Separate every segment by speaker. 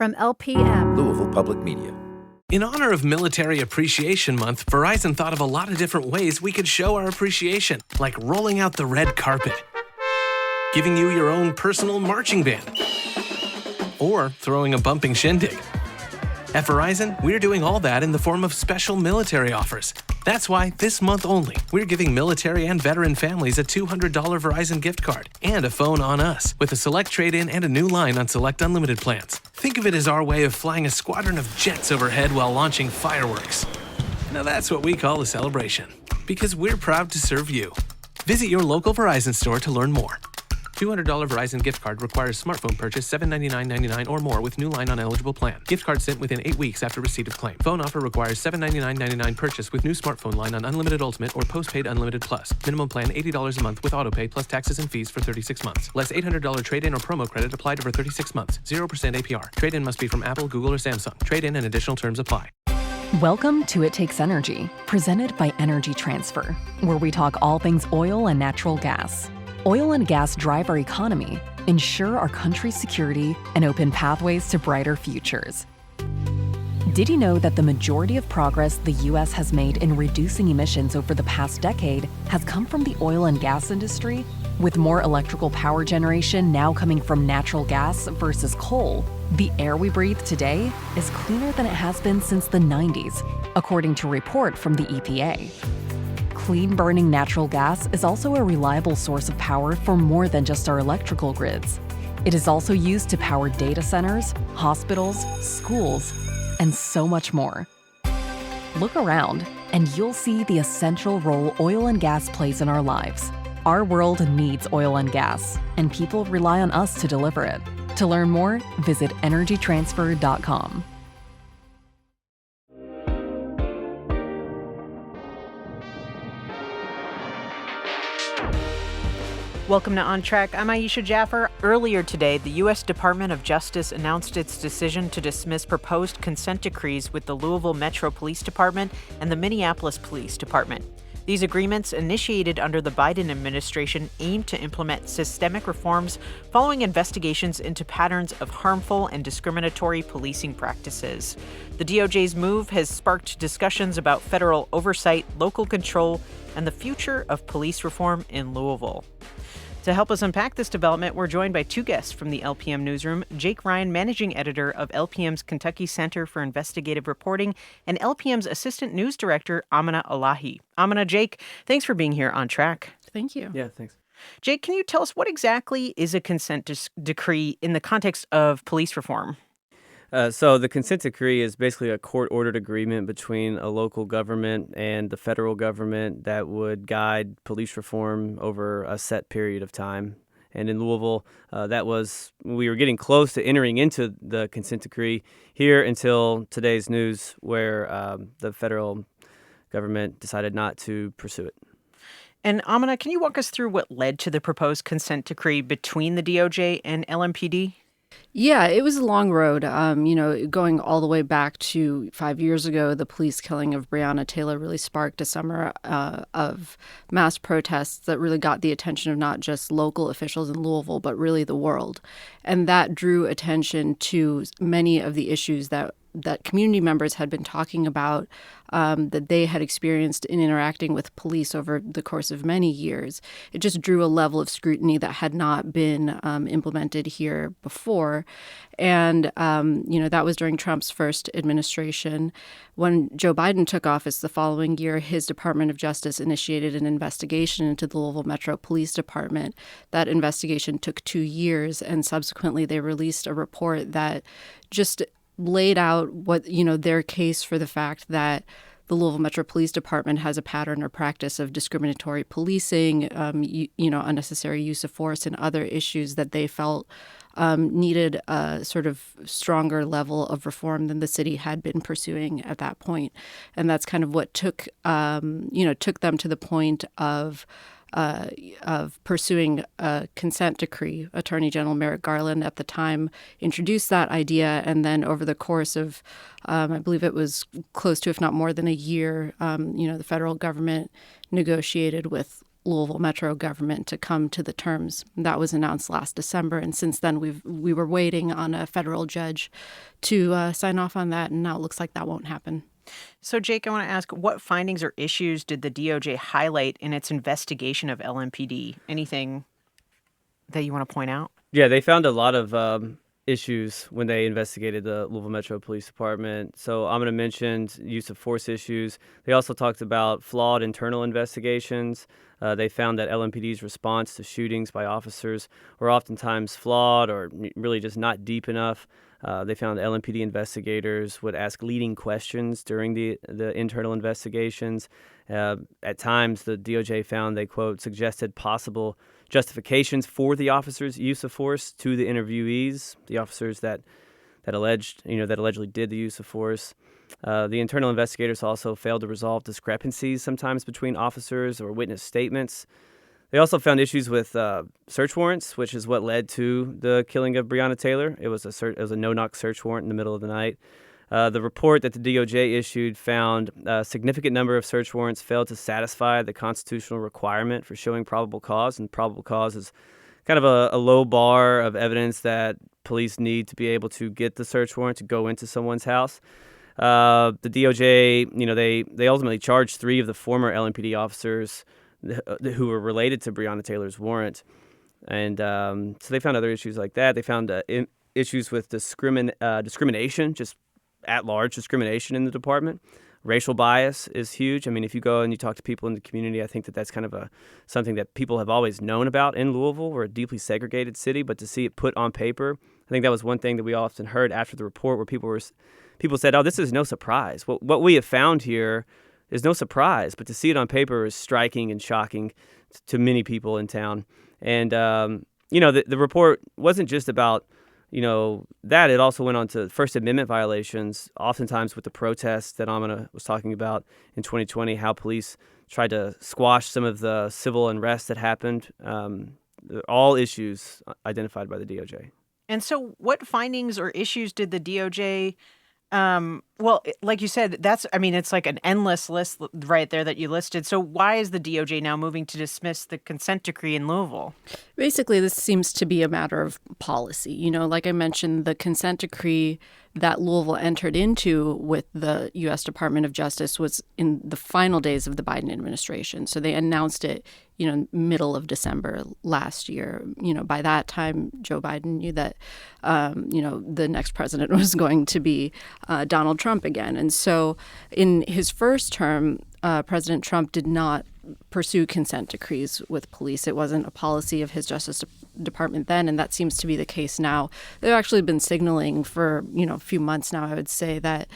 Speaker 1: From LPM,
Speaker 2: Louisville Public Media.
Speaker 3: In honor of Military Appreciation Month, Verizon thought of a lot of different ways we could show our appreciation, like rolling out the red carpet, giving you your own personal marching band, or throwing a bumping shindig. At Verizon, we're doing all that in the form of special military offers. That's why, this month only, we're giving military and veteran families a $200 Verizon gift card and a phone on us with a select trade-in and a new line on select unlimited plans. Think of it as our way of flying a squadron of jets overhead while launching fireworks. Now that's what we call a celebration, because we're proud to serve you. Visit your local Verizon store to learn more. $200 Verizon gift card requires smartphone purchase $799.99 or more with new line on eligible plan. Gift card sent within 8 weeks after receipt of claim. Phone offer requires $799.99 purchase with new smartphone line on Unlimited Ultimate or Postpaid Unlimited Plus. Minimum plan $80 a month with autopay plus taxes and fees for 36 months. Less $800 trade-in or promo credit applied over 36 months. 0% APR. Trade-in must be from Apple, Google, or Samsung. Trade-in and additional terms apply.
Speaker 4: Welcome to It Takes Energy, presented by Energy Transfer, where we talk all things oil and natural gas. Oil and gas drive our economy, ensure our country's security, and open pathways to brighter futures. Did you know that the majority of progress the U.S. has made in reducing emissions over the past decade has come from the oil and gas industry? With more electrical power generation now coming from natural gas versus coal, the air we breathe today is cleaner than it has been since the 90s, according to a report from the EPA. Clean-burning natural gas is also a reliable source of power for more than just our electrical grids. It is also used to power data centers, hospitals, schools, and so much more. Look around, and you'll see the essential role oil and gas plays in our lives. Our world needs oil and gas, and people rely on us to deliver it. To learn more, visit energytransfer.com.
Speaker 5: Welcome to On Track. I'm Aisha Jaffer. Earlier today, the U.S. Department of Justice announced its decision to dismiss proposed consent decrees with the Louisville Metro Police Department and the Minneapolis Police Department. These agreements, initiated under the Biden administration, aim to implement systemic reforms following investigations into patterns of harmful and discriminatory policing practices. The DOJ's move has sparked discussions about federal oversight, local control, and the future of police reform in Louisville. To help us unpack this development, we're joined by two guests from the LPM newsroom, Jake Ryan, managing editor of LPM's Kentucky Center for Investigative Reporting, and LPM's assistant news director, Amina Elahi. Amina, Jake, thanks for being here on Track.
Speaker 6: Thank you.
Speaker 7: Yeah, thanks.
Speaker 5: Jake, can you tell us what exactly is a consent decree in the context of police reform?
Speaker 7: So the consent decree is basically a court-ordered agreement between a local government and the federal government that would guide police reform over a set period of time. And in Louisville, we were getting close to entering into the consent decree here until today's news, where the federal government decided not to pursue it.
Speaker 5: And Amina, can you walk us through what led to the proposed consent decree between the DOJ and LMPD?
Speaker 6: Yeah, it was a long road, going all the way back to 5 years ago. The police killing of Breonna Taylor really sparked a summer of mass protests that really got the attention of not just local officials in Louisville, but really the world. And that drew attention to many of the issues that community members had been talking about, that they had experienced in interacting with police over the course of many years. It just drew a level of scrutiny that had not been implemented here before. And, that was during Trump's first administration. When Joe Biden took office the following year, his Department of Justice initiated an investigation into the Louisville Metro Police Department. That investigation took 2 years, and subsequently they released a report that just laid out their case for the fact that the Louisville Metro Police Department has a pattern or practice of discriminatory policing, unnecessary use of force, and other issues that they felt needed a sort of stronger level of reform than the city had been pursuing at that point. And that's kind of what took them to the point of pursuing a consent decree. Attorney General Merrick Garland at the time introduced that idea, and then over the course of, I believe it was close to, if not more than a year, the federal government negotiated with Louisville Metro government to come to the terms. That was announced last December, and since then we were waiting on a federal judge to sign off on that, and now it looks like that won't happen.
Speaker 5: So, Jake, I want to ask, what findings or issues did the DOJ highlight in its investigation of LMPD? Anything that you want to point out?
Speaker 7: Yeah, they found a lot of issues when they investigated the Louisville Metro Police Department. So Amina mentioned use of force issues. They also talked about flawed internal investigations. They found that LMPD's response to shootings by officers were oftentimes flawed or really just not deep enough. They found LMPD investigators would ask leading questions during the internal investigations. At times, the DOJ found they, quote, suggested possible justifications for the officers' use of force to the interviewees, the officers that allegedly did the use of force. The internal investigators also failed to resolve discrepancies sometimes between officers or witness statements. They also found issues with search warrants, which is what led to the killing of Breonna Taylor. It was a no-knock search warrant in the middle of the night. The report that the DOJ issued found a significant number of search warrants failed to satisfy the constitutional requirement for showing probable cause, and probable cause is kind of a low bar of evidence that police need to be able to get the search warrant to go into someone's house. The DOJ, they ultimately charged 3 of the former LMPD officers who were related to Breonna Taylor's warrant. And so they found other issues like that. They found issues with discrimination, just at-large discrimination in the department. Racial bias is huge. I mean, if you go and you talk to people in the community, I think that's kind of something that people have always known about in Louisville. We're a deeply segregated city, but to see it put on paper, I think that was one thing that we often heard after the report, where people said, "Oh, this is no surprise. What we have found here is no surprise," but to see it on paper is striking and shocking to many people in town. And the report wasn't just about that. It also went on to First Amendment violations, oftentimes with the protests that Amina was talking about in 2020, how police tried to squash some of the civil unrest that happened. All issues identified by the DOJ.
Speaker 5: And so what findings or issues did the DOJ like you said, it's like an endless list right there that you listed. So why is the DOJ now moving to dismiss the consent decree in Louisville?
Speaker 6: Basically, this seems to be a matter of policy. Like I mentioned, the consent decree that Louisville entered into with the U.S. Department of Justice was in the final days of the Biden administration. So they announced it, middle of December last year. By that time, Joe Biden knew that, the next president was going to be Donald Trump again. And so in his first term, President Trump did not pursue consent decrees with police. It wasn't a policy of his Justice Department then, and that seems to be the case now. They've actually been signaling for a few months now, I would say, that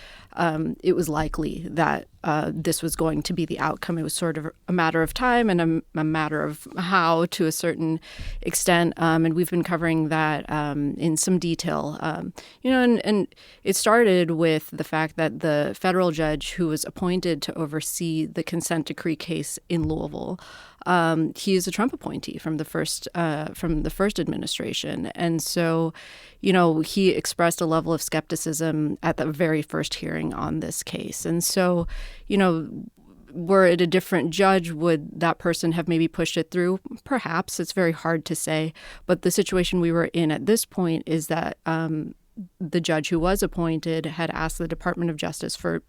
Speaker 6: it was likely that this was going to be the outcome. It was sort of a matter of time and a matter of how, to a certain extent. And we've been covering that in some detail. And it started with the fact that the federal judge who was appointed to oversee the consent decree case in Louisville, he is a Trump appointee from the first administration. And so, he expressed a level of skepticism at the very first hearing on this case. And so, were it a different judge, would that person have maybe pushed it through? Perhaps. It's very hard to say. But the situation we were in at this point is that the judge who was appointed had asked the Department of Justice for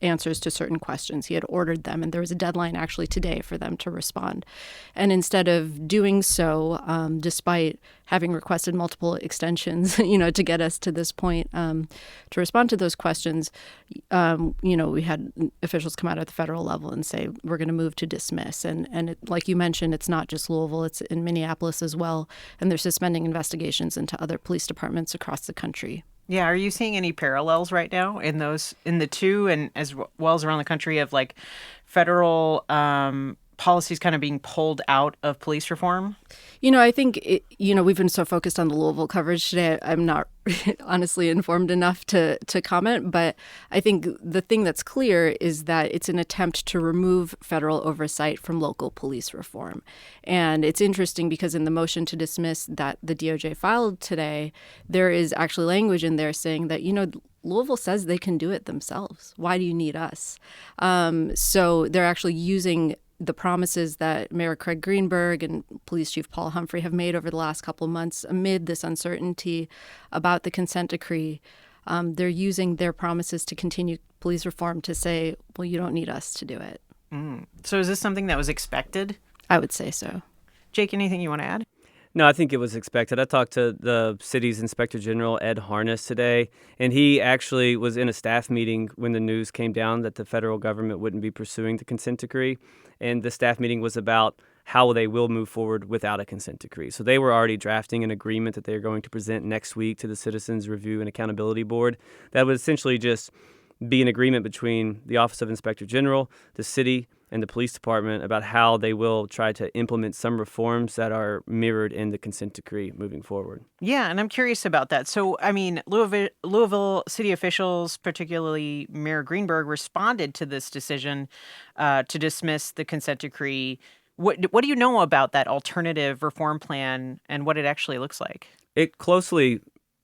Speaker 6: answers to certain questions. He had ordered them, and there was a deadline actually today for them to respond. And instead of doing so, despite having requested multiple extensions, to get us to this point, to respond to those questions, we had officials come out at the federal level and say, we're going to move to dismiss. And like you mentioned, it's not just Louisville, it's in Minneapolis as well. And they're suspending investigations into other police departments across the country.
Speaker 5: Yeah, are you seeing any parallels right now in the two, and as well as around the country, of like federal policies kind of being pulled out of police reform?
Speaker 6: I think, we've been so focused on the Louisville coverage today, I'm not honestly informed enough to comment. But I think the thing that's clear is that it's an attempt to remove federal oversight from local police reform. And it's interesting because in the motion to dismiss that the DOJ filed today, there is actually language in there saying that, Louisville says they can do it themselves. Why do you need us? So they're actually using the promises that Mayor Craig Greenberg and Police Chief Paul Humphrey have made over the last couple of months amid this uncertainty about the consent decree. They're using their promises to continue police reform to say, well, you don't need us to do it.
Speaker 5: So is this something that was expected?
Speaker 6: I would say so.
Speaker 5: Jake, anything you want to add?
Speaker 7: No, I think it was expected. I talked to the city's Inspector General, Ed Harness, today, and he actually was in a staff meeting when the news came down that the federal government wouldn't be pursuing the consent decree. And the staff meeting was about how they will move forward without a consent decree. So they were already drafting an agreement that they're going to present next week to the Citizens Review and Accountability Board that would essentially just be an agreement between the Office of Inspector General, the city, and the police department about how they will try to implement some reforms that are mirrored in the consent decree moving forward.
Speaker 5: Yeah, and I'm curious about that. So, I mean, Louisville city officials, particularly Mayor Greenberg, responded to this decision to dismiss the consent decree. What do you know about that alternative reform plan and what it actually looks like?
Speaker 7: It closely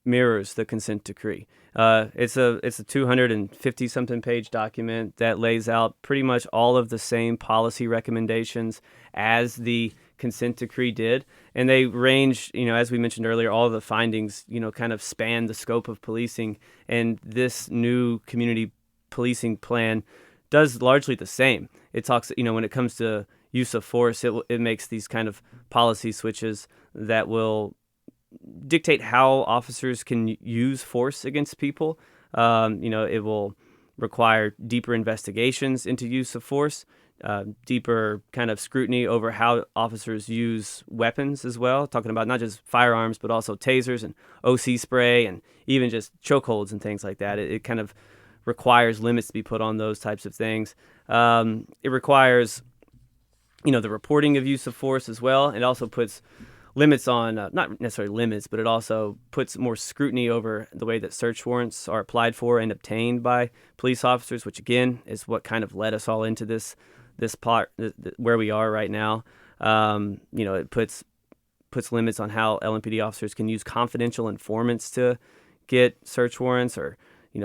Speaker 7: mirrors the consent decree. It's a 250-something page document that lays out pretty much all of the same policy recommendations as the consent decree did. And they range, as we mentioned earlier, all of the findings, kind of span the scope of policing. And this new community policing plan does largely the same. It talks, when it comes to use of force, it makes these kind of policy switches that will dictate how officers can use force against people. It will require deeper investigations into use of force, deeper kind of scrutiny over how officers use weapons as well, talking about not just firearms, but also tasers and OC spray and even just chokeholds and things like that. It kind of requires limits to be put on those types of things. It requires, the reporting of use of force as well. It also puts limits on, not necessarily limits, but it also puts more scrutiny over the way that search warrants are applied for and obtained by police officers, which again is what kind of led us all into this part where we are right now. It puts limits on how LMPD officers can use confidential informants to get search warrants, or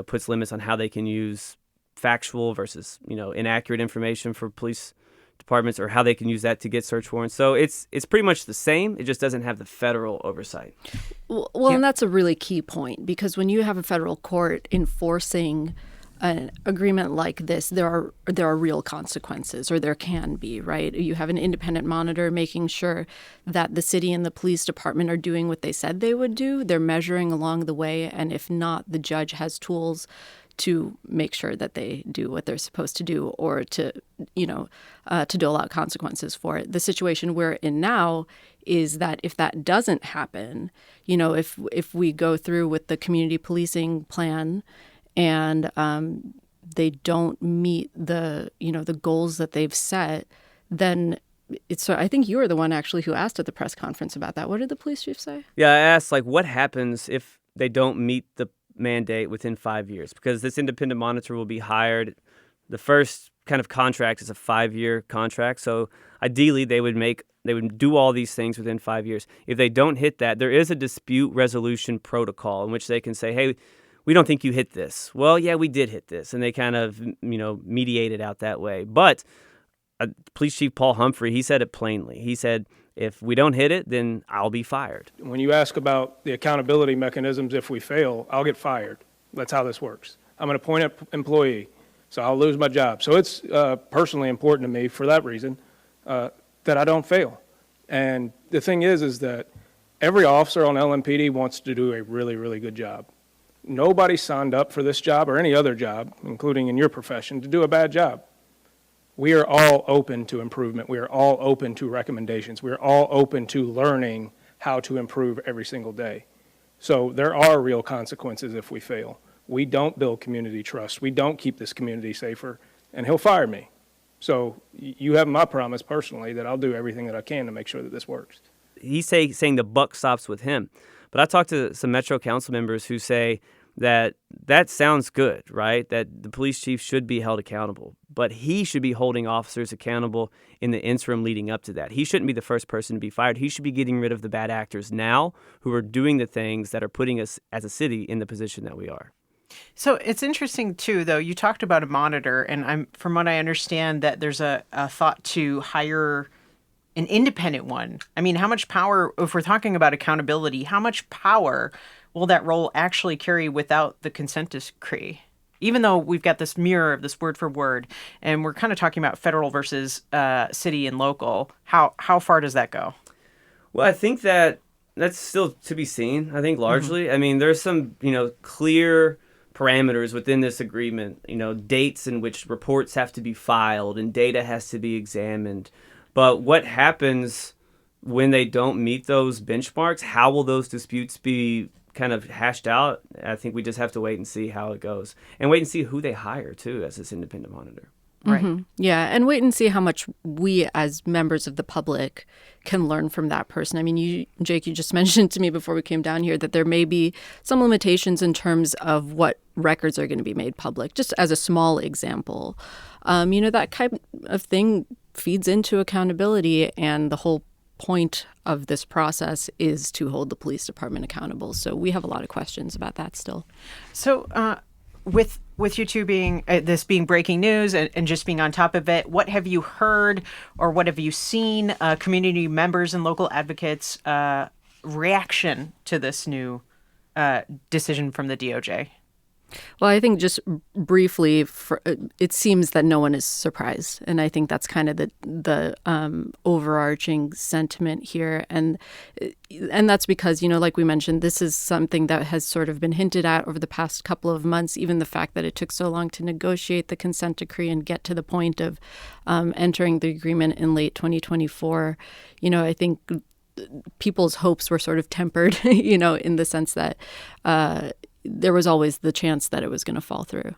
Speaker 7: puts limits on how they can use factual versus inaccurate information for police departments, or how they can use that to get search warrants. So it's pretty much the same. It just doesn't have the federal oversight.
Speaker 6: Well, yeah. And that's a really key point, because when you have a federal court enforcing an agreement like this, there are real consequences, or there can be, right? You have an independent monitor making sure that the city and the police department are doing what they said they would do. They're measuring along the way, and if not, the judge has tools to make sure that they do what they're supposed to do, or to dole out consequences for it. The situation we're in now is that if that doesn't happen, if we go through with the community policing plan and they don't meet the goals that they've set, then it's. I think you were the one actually who asked at the press conference about that. What did the police chief say?
Speaker 7: Yeah, I asked, what happens if they don't meet the mandate within 5 years? Because this independent monitor will be hired. The first kind of contract is a 5-year contract. So ideally they would do all these things within 5 years. If they don't hit that, there is a dispute resolution protocol in which they can say, hey, we don't think you hit this. Well, yeah, we did hit this. And they kind of, mediate it out that way. But Police Chief Paul Humphrey, he said it plainly. He said, if we don't hit it, then I'll be fired.
Speaker 1: When you ask about the accountability mechanisms, if we fail, I'll get fired. That's how this works. I'm an appointed employee, so I'll lose my job. So it's personally important to me for that reason that I don't fail. And the thing is that every officer on LMPD wants to do a really, really good job. Nobody signed up for this job or any other job, including in your profession, to do a bad job. We are all open to improvement. We are all open to recommendations. We are all open to learning how to improve every single day. So there are real consequences if we fail. We don't build community trust. We don't keep this community safer, and he'll fire me. So you have my promise personally that I'll do everything that I can to make sure that this works.
Speaker 7: He's saying the buck stops with him. But I talked to some Metro Council members who say that sounds good, right? That the police chief should be held accountable, but he should be holding officers accountable in the interim leading up to that. He shouldn't be the first person to be fired. He should be getting rid of the bad actors now who are doing the things that are putting us as a city in the position that we are.
Speaker 5: So it's interesting too, though. You talked about a monitor, and from what I understand, that there's a thought to hire an independent one. I mean, how much power, if we're talking about accountability, how much power will that role actually carry without the consent decree? Even though we've got this mirror of this word for word, and we're kind of talking about federal versus city and local, how far does that go?
Speaker 7: Well, I think that's still to be seen. I think largely. I mean, there's some, clear parameters within this agreement, dates in which reports have to be filed and data has to be examined. But what happens when they don't meet those benchmarks? How will those disputes be kind of hashed out? I think we just have to wait and see how it goes, and wait and see who they hire too as this independent monitor.
Speaker 5: Right.
Speaker 6: Yeah, and wait and see how much we as members of the public can learn from that person. I mean, Jake, you just mentioned to me before we came down here that there may be some limitations in terms of what records are going to be made public, just as a small example. That kind of thing feeds into accountability, and the whole point of this process is to hold the police department accountable. So we have a lot of questions about that still.
Speaker 5: So with you two being this being breaking news and just being on top of it, what have you heard or what have you seen community members and local advocates reaction to this new decision from the DOJ?
Speaker 6: Well, I think just briefly, it seems that no one is surprised, and I think that's kind of the overarching sentiment here, and that's because, like we mentioned, this is something that has sort of been hinted at over the past couple of months. Even the fact that it took so long to negotiate the consent decree and get to the point of entering the agreement in late 2024, I think people's hopes were sort of tempered, in the sense that there was always the chance that it was going to fall through.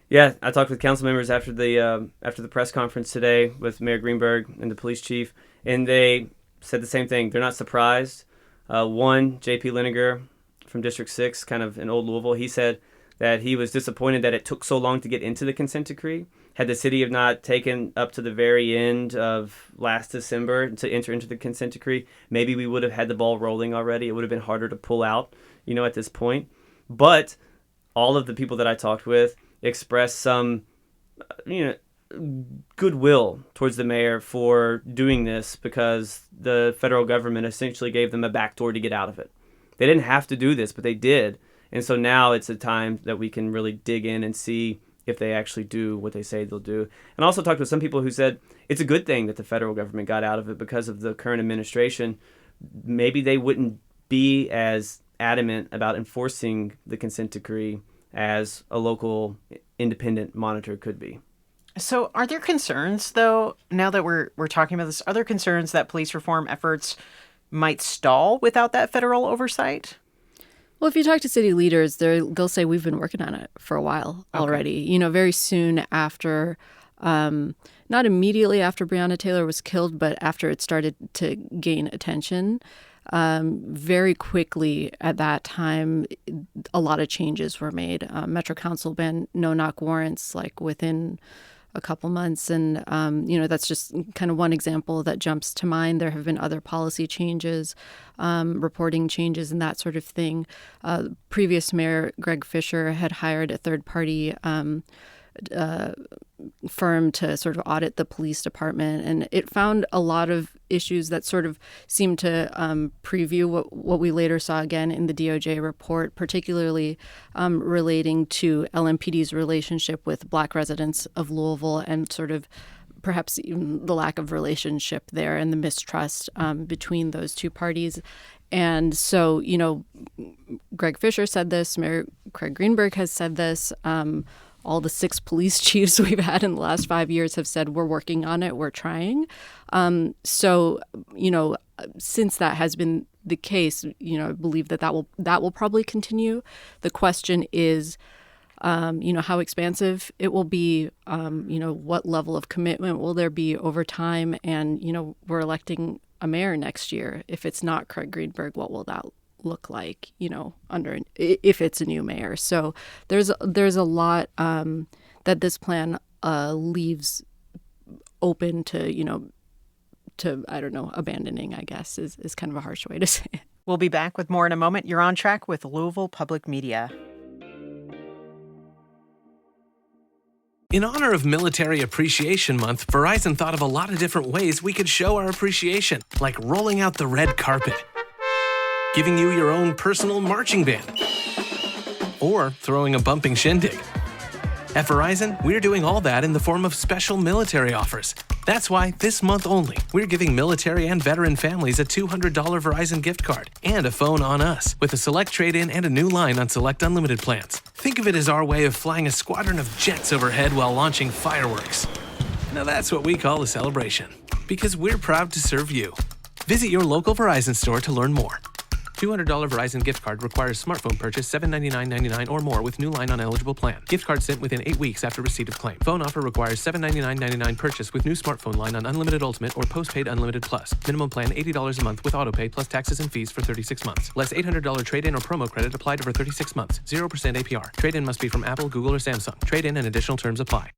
Speaker 7: Yeah, I talked with council members after the press conference today with Mayor Greenberg and the police chief, and they said the same thing. They're not surprised. One, J.P. Liniger from District 6, kind of in Old Louisville, he said that he was disappointed that it took so long to get into the consent decree. Had the city have not taken up to the very end of last December to enter into the consent decree, maybe we would have had the ball rolling already. It would have been harder to pull out, at this point. But all of the people that I talked with expressed some, goodwill towards the mayor for doing this because the federal government essentially gave them a backdoor to get out of it. They didn't have to do this, but they did. And so now it's a time that we can really dig in and see if they actually do what they say they'll do. And I also talked with some people who said it's a good thing that the federal government got out of it because of the current administration. Maybe they wouldn't be as adamant about enforcing the consent decree as a local independent monitor could be.
Speaker 5: So are there concerns, though, now that we're talking about this, are there concerns that police reform efforts might stall without that federal oversight?
Speaker 6: Well, if you talk to city leaders, they'll say we've been working on it for a while already. Very soon after, not immediately after Breonna Taylor was killed, but after it started to gain attention, very quickly at that time, a lot of changes were made. Metro Council banned no-knock warrants within a couple months. And, that's just kind of one example that jumps to mind. There have been other policy changes, reporting changes and that sort of thing. Previous Mayor Greg Fisher had hired a third-party firm to sort of audit the police department, and it found a lot of issues that sort of seemed to preview what we later saw again in the DOJ report, particularly relating to LMPD's relationship with Black residents of Louisville and sort of perhaps even the lack of relationship there and the mistrust between those two parties. And so, Greg Fisher said this, Mayor Craig Greenberg has said this, all the 6 police chiefs we've had in the last 5 years have said, we're working on it, we're trying. So, since that has been the case, I believe that will probably continue. The question is, how expansive it will be, what level of commitment will there be over time? And, we're electing a mayor next year. If it's not Craig Greenberg, what will that look like, if it's a new mayor? So there's a lot that this plan leaves open to, I don't know, abandoning, I guess, is kind of a harsh way to say it.
Speaker 5: We'll be back with more in a moment. You're on track with Louisville Public Media.
Speaker 3: In honor of Military Appreciation Month, Verizon thought of a lot of different ways we could show our appreciation, like rolling out the red carpet, giving you your own personal marching band, or throwing a bumping shindig. At Verizon, we're doing all that in the form of special military offers. That's why, this month only, we're giving military and veteran families a $200 Verizon gift card and a phone on us with a select trade-in and a new line on select unlimited plans. Think of it as our way of flying a squadron of jets overhead while launching fireworks. Now that's what we call a celebration, because we're proud to serve you. Visit your local Verizon store to learn more. $200 Verizon gift card requires smartphone purchase $799.99 or more with new line on eligible plan. Gift card sent within 8 weeks after receipt of claim. Phone offer requires $799.99 purchase with new smartphone line on Unlimited Ultimate or Postpaid Unlimited Plus. Minimum plan $80 a month with autopay plus taxes and fees for 36 months. Less $800 trade-in or promo credit applied over 36 months. 0% APR. Trade-in must be from Apple, Google, or Samsung. Trade-in and additional terms apply.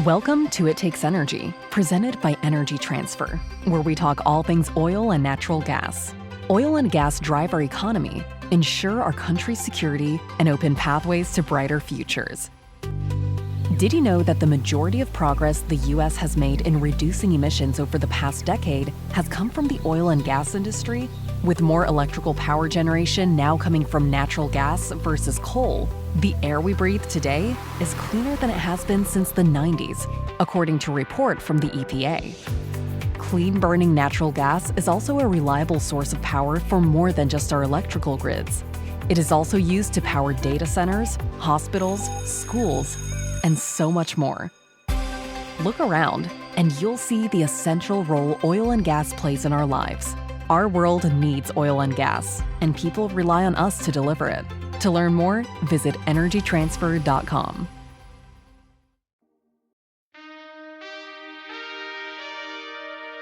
Speaker 4: Welcome to It Takes Energy, presented by Energy Transfer, where we talk all things oil and natural gas. Oil and gas drive our economy, ensure our country's security, and open pathways to brighter futures. Did you know that the majority of progress the U.S. has made in reducing emissions over the past decade has come from the oil and gas industry? With more electrical power generation now coming from natural gas versus coal, the air we breathe today is cleaner than it has been since the 90s, according to a report from the EPA. Clean-burning natural gas is also a reliable source of power for more than just our electrical grids. It is also used to power data centers, hospitals, schools, and so much more. Look around, and you'll see the essential role oil and gas plays in our lives. Our world needs oil and gas, and people rely on us to deliver it. To learn more, visit energytransfer.com.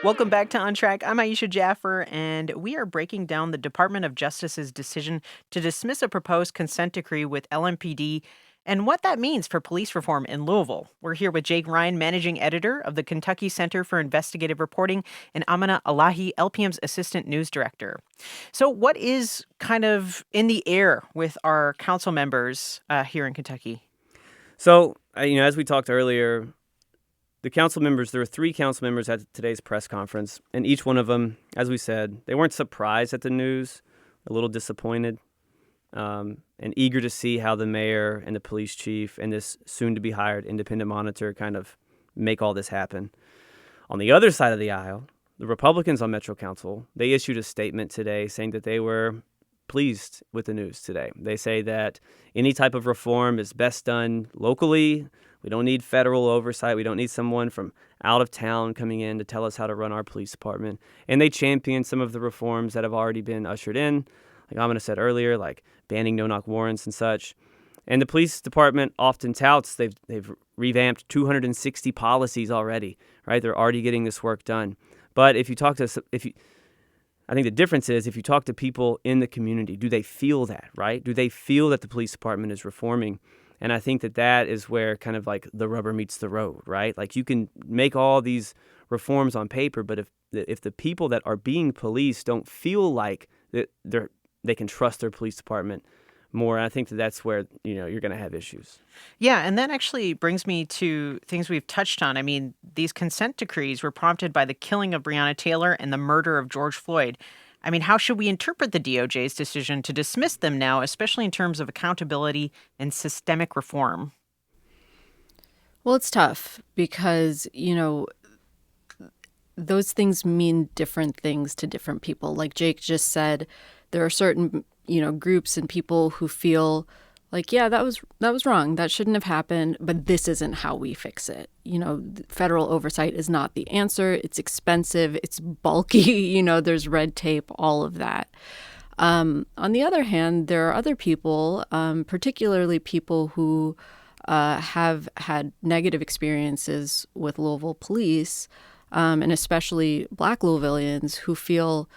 Speaker 5: Welcome back to On Track. I'm Aisha Jaffer, and we are breaking down the Department of Justice's decision to dismiss a proposed consent decree with LMPD and what that means for police reform in Louisville. We're here with Jake Ryan, managing editor of the Kentucky Center for Investigative Reporting, and Amina Elahi, LPM's assistant news director. So what is kind of in the air with our council members here in Kentucky?
Speaker 7: So, as we talked earlier, the council members, there were 3 council members at today's press conference, and each one of them, as we said, they weren't surprised at the news, a little disappointed, and eager to see how the mayor and the police chief and this soon-to-be-hired independent monitor kind of make all this happen. On the other side of the aisle, the Republicans on Metro Council, they issued a statement today saying that they were pleased with the news today. They say that any type of reform is best done locally. We don't need federal oversight. We don't need someone from out of town coming in to tell us how to run our police department. And they champion some of the reforms that have already been ushered in, like Amina said earlier, like banning no-knock warrants and such. And the police department often touts they've revamped 260 policies already, right? They're already getting this work done. But if you talk to I think the difference is if you talk to people in the community, do they feel that, right? Do they feel that the police department is reforming? And I think that is where kind of like the rubber meets the road, right? Like you can make all these reforms on paper, but if the people that are being policed don't feel like they can trust their police department more, I think that's where you're going to have issues.
Speaker 5: Yeah, and that actually brings me to things we've touched on. I mean, these consent decrees were prompted by the killing of Breonna Taylor and the murder of George Floyd. I mean, how should we interpret the DOJ's decision to dismiss them now, especially in terms of accountability and systemic reform?
Speaker 6: Well, it's tough because, those things mean different things to different people. Like Jake just said, there are certain, groups and people who feel like, yeah, that was wrong. That shouldn't have happened. But this isn't how we fix it. Federal oversight is not the answer. It's expensive. It's bulky. There's red tape, all of that. On the other hand, there are other people, particularly people who have had negative experiences with Louisville police, and especially Black Louisvillians who feel,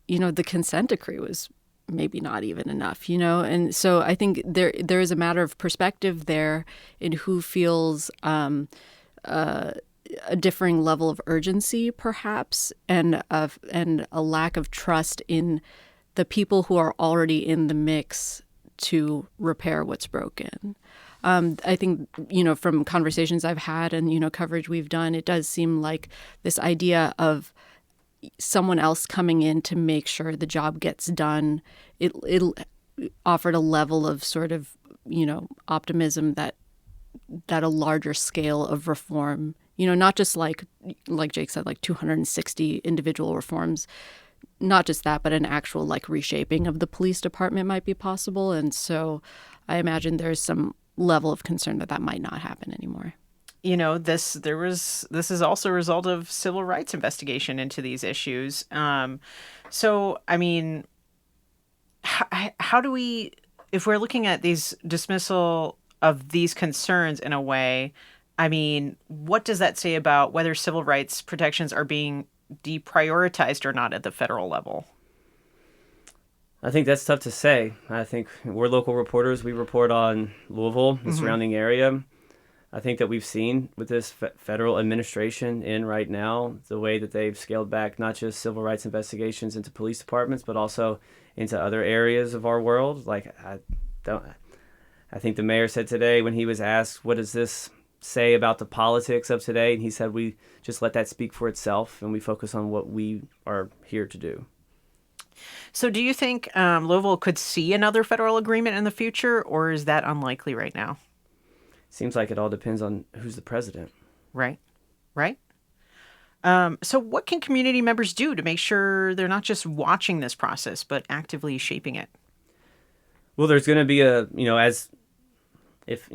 Speaker 6: the consent decree was maybe not even enough, And so I think there is a matter of perspective there in who feels a differing level of urgency, perhaps, and a lack of trust in the people who are already in the mix to repair what's broken. I think, from conversations I've had and, coverage we've done, it does seem like this idea of someone else coming in to make sure the job gets done, it offered a level of sort of, optimism that a larger scale of reform, not just like Jake said, like 260 individual reforms, not just that, but an actual like reshaping of the police department might be possible. And so I imagine there's some level of concern that might not happen anymore.
Speaker 5: This is also a result of civil rights investigation into these issues. So, I mean, how do we, if we're looking at these dismissal of these concerns in a way, I mean, what does that say about whether civil rights protections are being deprioritized or not at the federal level?
Speaker 7: I think that's tough to say. I think we're local reporters. We report on Louisville, the surrounding area. I think that we've seen with this federal administration in right now, the way that they've scaled back not just civil rights investigations into police departments, but also into other areas of our world. Like, I think the mayor said today when he was asked, what does this say about the politics of today? And he said, we just let that speak for itself and we focus on what we are here to do.
Speaker 5: So do you think Louisville could see another federal agreement in the future, or is that unlikely right now?
Speaker 7: Seems like it all depends on who's the president.
Speaker 5: Right. So what can community members do to make sure they're not just watching this process, but actively shaping it?
Speaker 7: Well, there's going to be if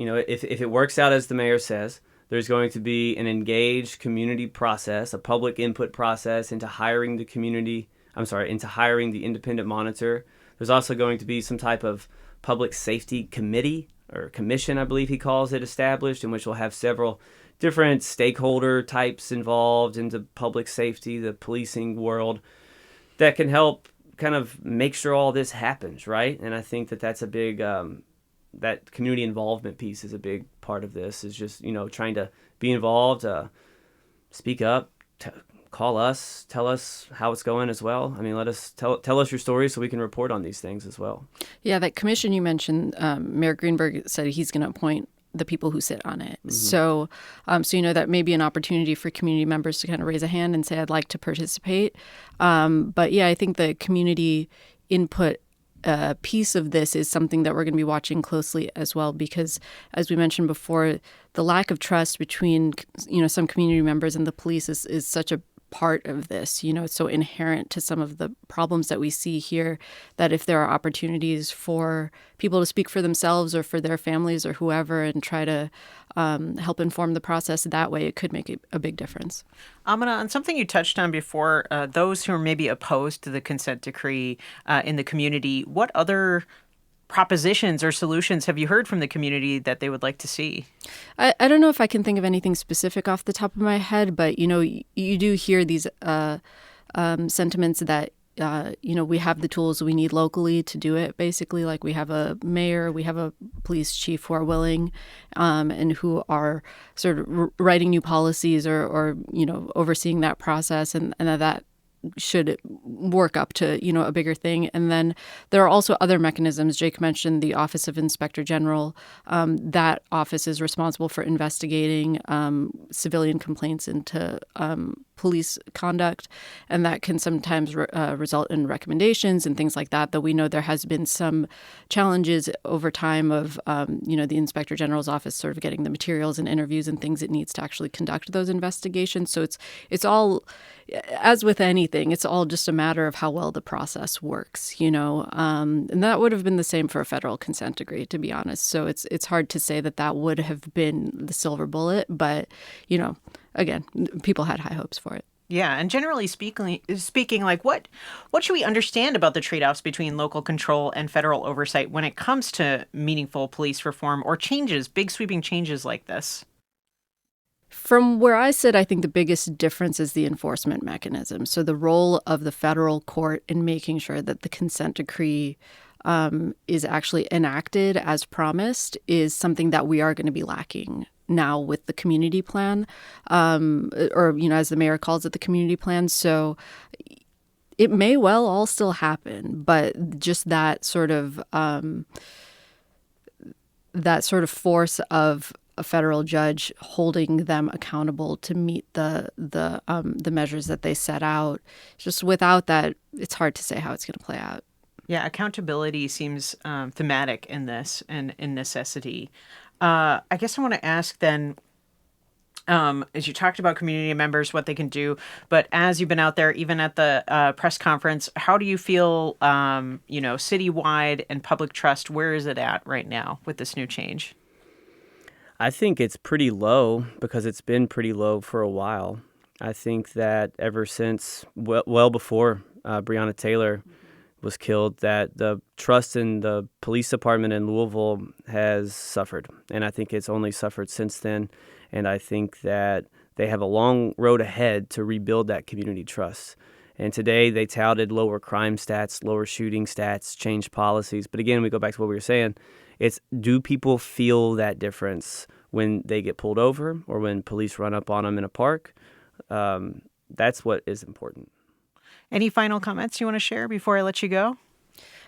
Speaker 7: it works out as the mayor says, there's going to be an engaged community process, a public input process into hiring the independent monitor. There's also going to be some type of public safety committee or commission, I believe he calls it, established, in which we'll have several different stakeholder types involved into public safety, the policing world, that can help kind of make sure all this happens, right? And I think that that's a big, that community involvement piece is a big part of this, is just, trying to be involved, speak up, call us, tell us how it's going as well. I mean, let us tell us your story so we can report on these things as well. Yeah,
Speaker 6: that commission you mentioned, Mayor Greenberg said he's going to appoint the people who sit on it. Mm-hmm. So that may be an opportunity for community members to kind of raise a hand and say, I'd like to participate. But yeah, I think the community input piece of this is something that we're going to be watching closely as well, because as we mentioned before, the lack of trust between, some community members and the police is such a part of this. It's so inherent to some of the problems that we see here that if there are opportunities for people to speak for themselves or for their families or whoever and try to help inform the process that way, it could make a big difference.
Speaker 5: Amina, on something you touched on before, those who are maybe opposed to the consent decree in the community, what other propositions or solutions have you heard from the community that they would like to see?
Speaker 6: I don't know if I can think of anything specific off the top of my head, but, you do hear these sentiments that, we have the tools we need locally to do it, basically. Like we have a mayor, we have a police chief who are willing and who are sort of writing new policies or overseeing that process, and that should work up to, a bigger thing. And then there are also other mechanisms. Jake mentioned the Office of Inspector General. That office is responsible for investigating civilian complaints into police conduct, and that can sometimes result in recommendations and things like that, though we know there has been some challenges over time of, the Inspector General's office sort of getting the materials and interviews and things it needs to actually conduct those investigations. So it's all, as with anything, it's all just a matter of how well the process works, and that would have been the same for a federal consent decree, to be honest. So it's hard to say that would have been the silver bullet, but, again, people had high hopes for it.
Speaker 5: Yeah, and generally speaking, like what should we understand about the trade-offs between local control and federal oversight when it comes to meaningful police reform or changes, big sweeping changes like this?
Speaker 6: From where I sit, I think the biggest difference is the enforcement mechanism. So the role of the federal court in making sure that the consent decree is actually enacted as promised is something that we are going to be lacking now with the community plan, or, as the mayor calls it, the community plan. So it may well all still happen, but just that sort of that sort of force of a federal judge holding them accountable to meet the measures that they set out. Just without that, it's hard to say how it's going to play out.
Speaker 5: Yeah, accountability seems thematic in this and in necessity. I guess I want to ask then, as you talked about community members, what they can do, but as you've been out there, even at the press conference, how do you feel, citywide and public trust, where is it at right now with this new change?
Speaker 7: I think it's pretty low because it's been pretty low for a while. I think that ever since, well before Breonna Taylor was killed, that the trust in the police department in Louisville has suffered. And I think it's only suffered since then. And I think that they have a long road ahead to rebuild that community trust. And today they touted lower crime stats, lower shooting stats, changed policies. But again, we go back to what we were saying. It's, do people feel that difference when they get pulled over or when police run up on them in a park? That's what is important.
Speaker 5: Any final comments you want to share before I let you go?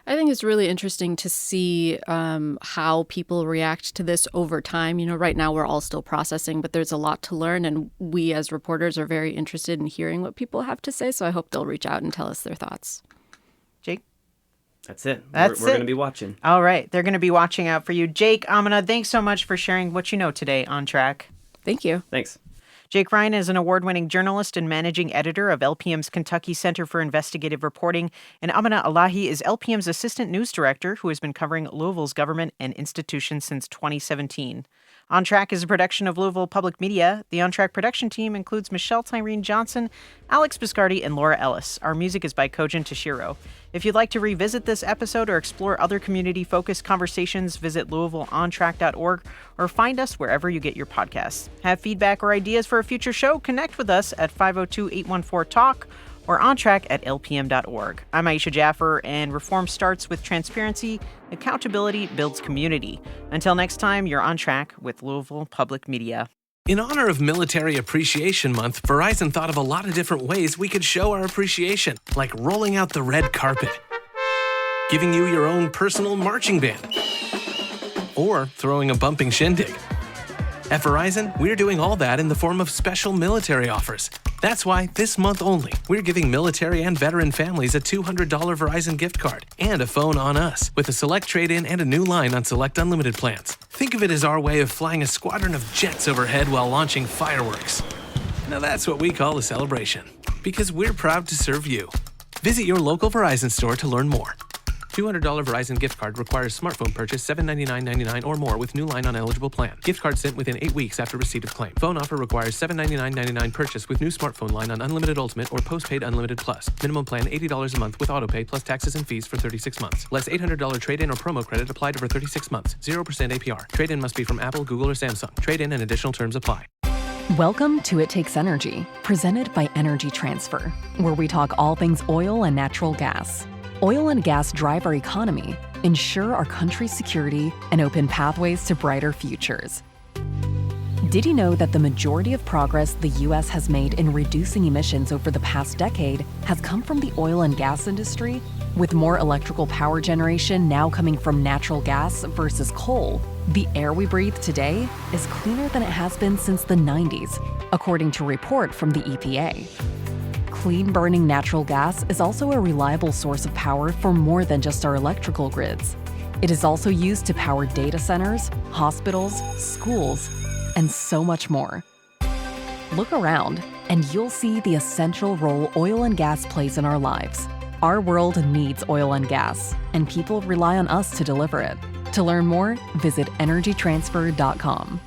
Speaker 6: I think it's really interesting to see how people react to this over time. Right now we're all still processing, but there's a lot to learn. And we as reporters are very interested in hearing what people have to say. So I hope they'll reach out and tell us their thoughts.
Speaker 5: Jake?
Speaker 7: That's it.
Speaker 5: We're
Speaker 7: going to be watching.
Speaker 5: All right. They're going to be watching out for you. Jake, Amina, thanks so much for sharing what you know today on Track.
Speaker 6: Thank you.
Speaker 7: Thanks.
Speaker 5: Jake Ryan is an award-winning journalist and managing editor of LPM's Kentucky Center for Investigative Reporting, and Amina Elahi is LPM's assistant news director who has been covering Louisville's government and institutions since 2017. On Track is a production of Louisville Public Media. The On Track production team includes Michelle Tyreen Johnson, Alex Biscardi, and Laura Ellis. Our music is by Kojin Toshiro. If you'd like to revisit this episode or explore other community-focused conversations, visit LouisvilleOnTrack.org or find us wherever you get your podcasts. Have feedback or ideas for a future show? Connect with us at 502-814-TALK or ontrack@lpm.org. I'm Aisha Jaffer, and reform starts with transparency. Accountability builds community. Until next time, you're on track with Louisville Public Media.
Speaker 3: In honor of Military Appreciation Month, Verizon thought of a lot of different ways we could show our appreciation, like rolling out the red carpet, giving you your own personal marching band, or throwing a bumping shindig. At Verizon, we're doing all that in the form of special military offers. That's why, this month only, we're giving military and veteran families a $200 Verizon gift card and a phone on us, with a select trade-in and a new line on select unlimited plans. Think of it as our way of flying a squadron of jets overhead while launching fireworks. Now that's what we call a celebration, because we're proud to serve you. Visit your local Verizon store to learn more. $200 Verizon gift card requires smartphone purchase $799.99 or more with new line on eligible plan. Gift card sent within 8 weeks after receipt of claim. Phone offer requires $799.99 purchase with new smartphone line on Unlimited Ultimate or Postpaid Unlimited Plus. Minimum plan $80 a month with autopay plus taxes and fees for 36 months. Less $800 trade-in or promo credit applied over 36 months. 0% APR. Trade-in must be from Apple, Google, or Samsung. Trade-in and additional terms apply.
Speaker 4: Welcome to It Takes Energy, presented by Energy Transfer, where we talk all things oil and natural gas. Oil and gas drive our economy, ensure our country's security, and open pathways to brighter futures. Did you know that the majority of progress the U.S. has made in reducing emissions over the past decade has come from the oil and gas industry? With more electrical power generation now coming from natural gas versus coal, the air we breathe today is cleaner than it has been since the 90s, according to a report from the EPA. Clean-burning natural gas is also a reliable source of power for more than just our electrical grids. It is also used to power data centers, hospitals, schools, and so much more. Look around, and you'll see the essential role oil and gas plays in our lives. Our world needs oil and gas, and people rely on us to deliver it. To learn more, visit energytransfer.com.